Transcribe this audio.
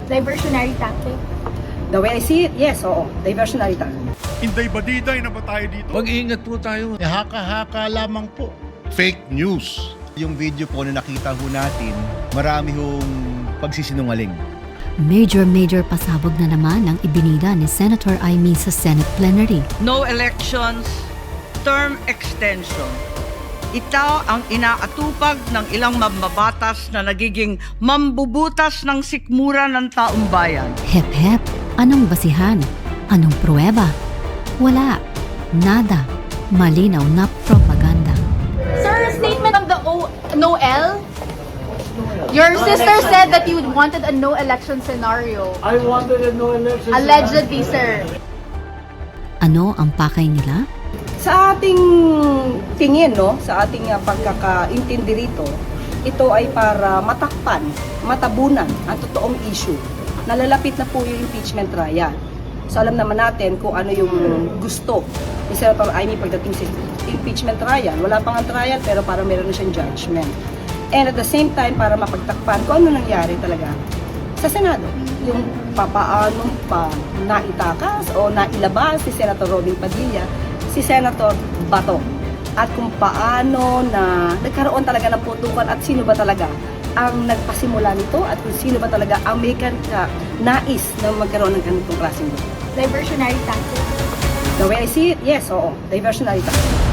Diversionary tactic. The way I see it, yes, oo. Diversionary tactic. Inday-badiday na ba tayo dito? Mag-iingat po tayo. Haka-haka lamang po. Fake news. Yung video po na nakita ho natin, marami hong pagsisinungaling. Major pasabog na naman ang ibinida ni Senator Amy sa Senate plenary. No elections, term extension. Ito ang inaatupag ng ilang mambabatas na nagiging mambubutas ng sikmura ng taong bayan. Hep-hep, anong basihan? Anong pruweba? Wala. Nada. Malinaw na propaganda. Sir, statement of the no-L? Your sister said that you wanted a no-election scenario. I wanted a no election. Allegedly, sir. Ano ang pakay nila? Sa ating tingin, no, sa ating pagkakaintindi rito, ito ay para matakpan, matabunan ang totoong issue. Nalalapit na po yung impeachment trial. So alam naman natin kung ano yung gusto ni Senator Amy pagdating sa impeachment trial. Wala pang ang trial pero para meron na siyang judgment. And at the same time, para mapagtakpan kung ano nangyari talaga sa Senado. Yung papaano pa naitakas o nailabas si Senator Robin Padilla, si Senator Bato. At kung paano na nagkaroon talaga ng putukan at sino ba talaga ang nagpasimula nito at kung sino ba talaga ang may nais na magkaroon ng ganitong klaseng. Diversionary tactic. The way I see it, yes, oo. Diversionary tactic.